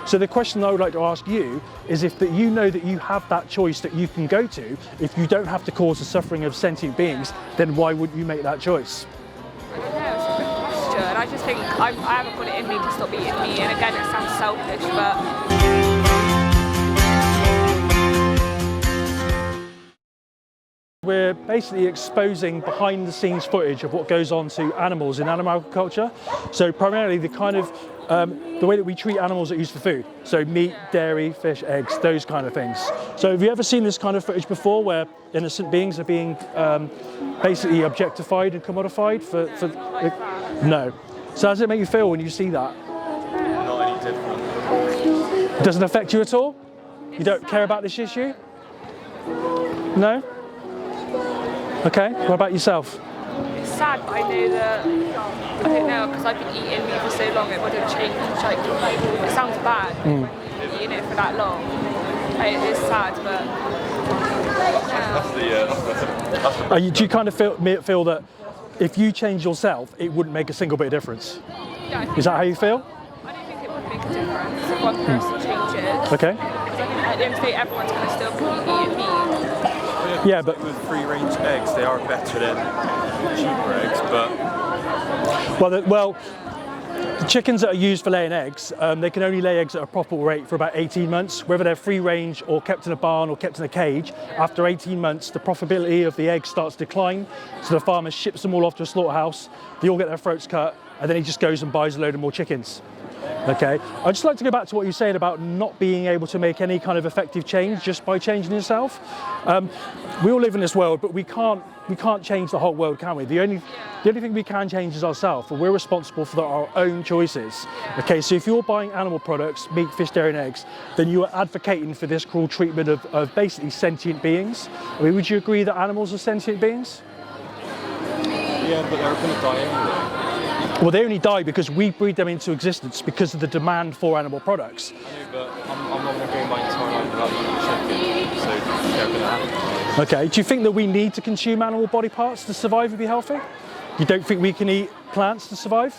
So the question I would like to ask you is if that you know that you have that choice that you can go to, if you don't have to cause the suffering of sentient beings, then why wouldn't you make that choice? I don't know, it's a good question. I just think I haven't got it in me to stop eating meat, and again, it sounds selfish, but... We're basically exposing behind the scenes footage of what goes on to animals in animal agriculture. So primarily the kind of, the way that we treat animals that are used for food. So meat, dairy, fish, eggs, those kind of things. So have you ever seen this kind of footage before where innocent beings are being basically objectified and commodified for no. So how does it make you feel when you see that? Not any different. Doesn't affect you at all? You don't care about this issue? No? Okay, what about yourself? It's sad, but I know that, I don't know, because I've been eating meat for so long, it wouldn't change. Like, it sounds bad, but when you've been eating it for that long, it is sad, but yeah. Do you kind of feel that if you change yourself, it wouldn't make a single bit of difference? Yeah, is that how you feel? I don't think it would make a difference if one person changes. Okay. Because I think at the end of the day, everyone's going to still be eating meat. Yeah, but with free-range eggs, they are better than cheaper eggs, but... Well, the chickens that are used for laying eggs, they can only lay eggs at a proper rate for about 18 months. Whether they're free-range or kept in a barn or kept in a cage, after 18 months, the profitability of the eggs starts to decline. So the farmer ships them all off to a slaughterhouse, they all get their throats cut, and then he just goes and buys a load of more chickens. Okay, I'd just like to go back to what you're saying about not being able to make any kind of effective change just by changing yourself. We all live in this world, but we can't change the whole world, can we? The only thing we can change is ourselves, and we're responsible for our own choices. Okay, so if you're buying animal products, meat, fish, dairy and eggs, then you are advocating for this cruel treatment of basically sentient beings. I mean, would you agree that animals are sentient beings? Yeah, but they're going to die anyway. Well, they only die because we breed them into existence because of the demand for animal products. I know, but I'm not going to go my entire life without eating chicken, so they're going to have to. Okay, do you think that we need to consume animal body parts to survive and be healthy? You don't think we can eat plants to survive?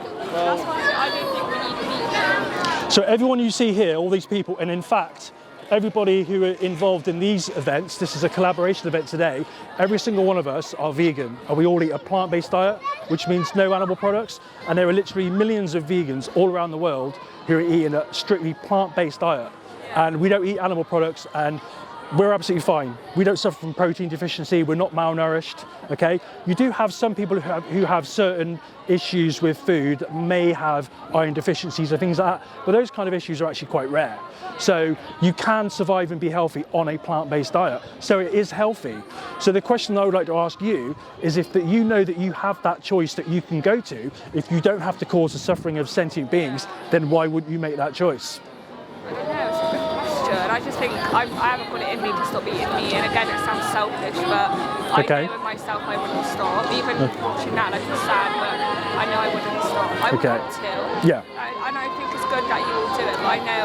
Well, that's why I don't think we need meat. So everyone you see here, all these people, and in fact, everybody who are involved in these events, this is a collaboration event today, every single one of us are vegan, and we all eat a plant-based diet, which means no animal products, and there are literally millions of vegans all around the world who are eating a strictly plant-based diet, and we don't eat animal products, and we're absolutely fine. We don't suffer from protein deficiency, we're not malnourished, okay? You do have some people who have certain issues with food, that may have iron deficiencies or things like that, but those kind of issues are actually quite rare. So you can survive and be healthy on a plant-based diet. So it is healthy. So the question I would like to ask you is if that you know that you have that choice that you can go to, if you don't have to cause the suffering of sentient beings, then why wouldn't you make that choice? I don't know, it's a good question. I just think I haven't got it in me to stop eating meat, and again, it sounds selfish, but I know with myself I wouldn't stop. Even watching that, like, it's sad, but I know I wouldn't stop. I would want to. Yeah. And I think it's good that you all do it, but I know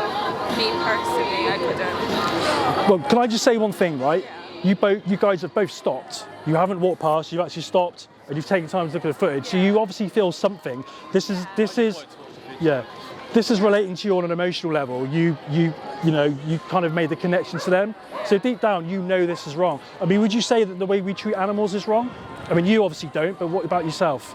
me personally, I couldn't. Well, can I just say one thing, right? Yeah. You guys have both stopped. You haven't walked past, you've actually stopped, and you've taken time to look at the footage. So you obviously feel something. This is relating to you on an emotional level. You kind of made the connection to them. So deep down, you know this is wrong. I mean, would you say that the way we treat animals is wrong? I mean, you obviously don't, but what about yourself?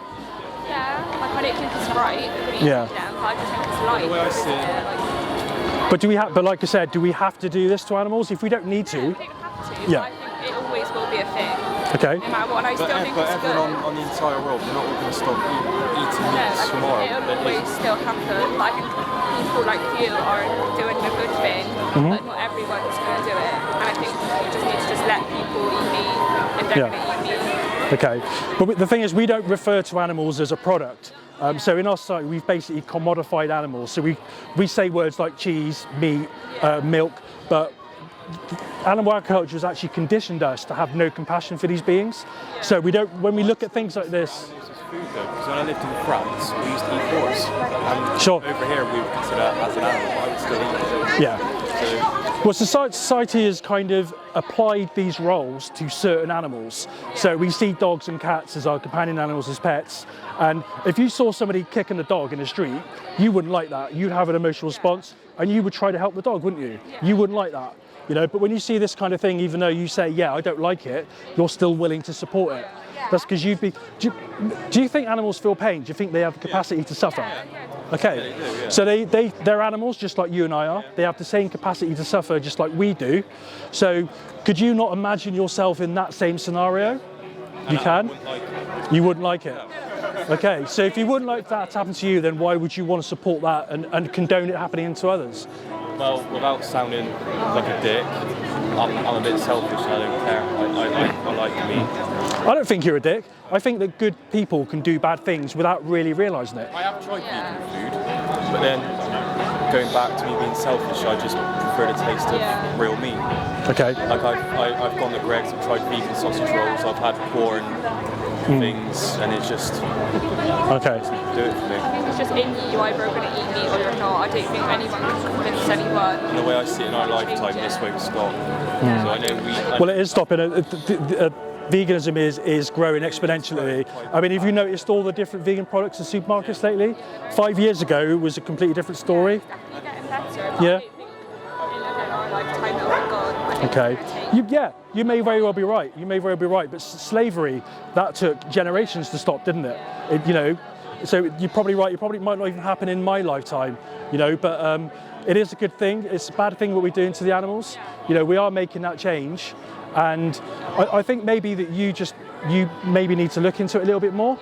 Yeah, like I don't think it's right. Yeah. I just think it's life. The way I see it. But like I said, do we have to do this to animals? If we don't need to. Yeah, we don't have to. Yeah. I think it always will be a thing. Okay. No matter what, and I still think it's good. Everyone on the entire world, they're not all going to stop eating meat tomorrow. It'll always still happen. But I think people like you are doing a good thing, but not everyone's going to do it. And I think you just need to just let people eat meat if they're going to eat meat. Okay, but the thing is, we don't refer to animals as a product. So in our society, we've basically commodified animals. So we say words like cheese, meat, milk, but animal agriculture has actually conditioned us to have no compassion for these beings. So we don't, when we look at things like this. Because when I lived in France, we used to eat horse. And sure. Over here, we would consider that as an animal. I would still eat it. Yeah. So, Well, society has kind of applied these roles to certain animals. So we see dogs and cats as our companion animals, as pets. And if you saw somebody kicking a dog in the street, you wouldn't like that. You'd have an emotional response, and you would try to help the dog, wouldn't you? You wouldn't like that, you know. But when you see this kind of thing, even though you say, yeah, I don't like it, you're still willing to support it. That's because you've been. Do you think animals feel pain? Do you think they have the capacity to suffer? Okay, yeah, they do, yeah. so they're animals just like you and I are. They have the same capacity to suffer just like we do. So could you not imagine yourself in that same scenario? You can? You wouldn't like it? Okay, so if you wouldn't like that to happen to you, then why would you want to support that and condone it happening to others? well, without sounding like a dick, I'm a bit selfish. I don't care. I like meat. I don't think you're a dick. I think that good people can do bad things without really realising it. I have tried vegan food, but then going back to me being selfish, I just prefer the taste of real meat. Okay. Like I've gone to Greg's and tried vegan sausage rolls. I've had corn things, and it's just Okay. do it for me. I think it's just in you, either you're going to eat meat or you're not. I don't think anyone can convince anyone. And the way I see it in our lifetime, this won't stop. So I know Well, it is stopping. Veganism is growing exponentially. I mean, have you noticed all the different vegan products in supermarkets lately? 5 years ago, it was a completely different story. Definitely getting better. Yeah. In our lifetime, oh my God. I think Okay. it's gonna take- You may very well be right. You may very well be right. But slavery, that took generations to stop, didn't it? So you're probably right. It probably might not even happen in my lifetime, but it is a good thing. It's a bad thing what we're doing to the animals. We are making that change. And I think maybe that you maybe need to look into it a little bit more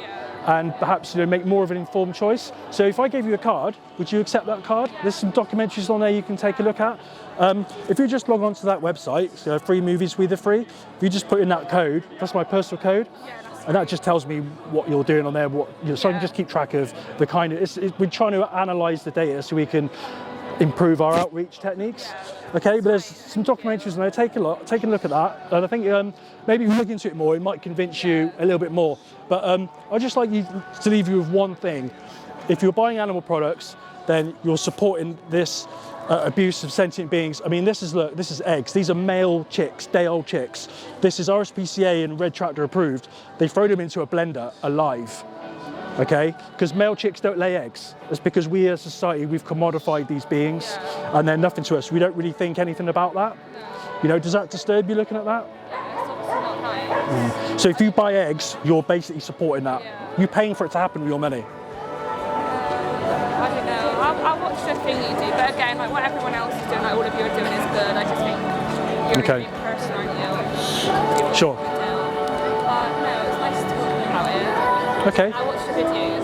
and perhaps make more of an informed choice. So if I gave you a card, would you accept that card? There's some documentaries on there you can take a look at. If you just log on to that website, so Free Movies We the Free, if you just put in that code, that's my personal code, and that just tells me what you're doing on there, so I can just keep track of the kind of, we're trying to analyse the data so we can improve our outreach techniques. Okay, but there's some documentaries in there. Take a look at that, and I think maybe if you look into it more, it might convince you a little bit more. But I'd just like to leave you with one thing: if you're buying animal products, then you're supporting this abuse of sentient beings. I mean, this is eggs. These are male chicks, day-old chicks. This is RSPCA and Red Tractor approved. They throw them into a blender alive. Okay, because male chicks don't lay eggs. It's because we as a society, we've commodified these beings and they're nothing to us. We don't really think anything about that. Does that disturb you looking at that? It's obviously not nice. So if you buy eggs, you're basically supporting that. You're paying for it to happen with your money. I don't know. I'll watch the thing you do, but again, like what everyone else is doing, like all of you are doing is good. I just think you're a good person, aren't you? Sure. But no, it's nice to talk about it. Okay. I watch the videos.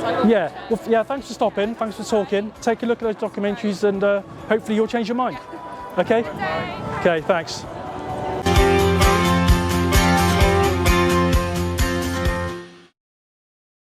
Thanks for stopping. Thanks for talking. Take a look at those documentaries and hopefully you'll change your mind. Okay? Okay, thanks.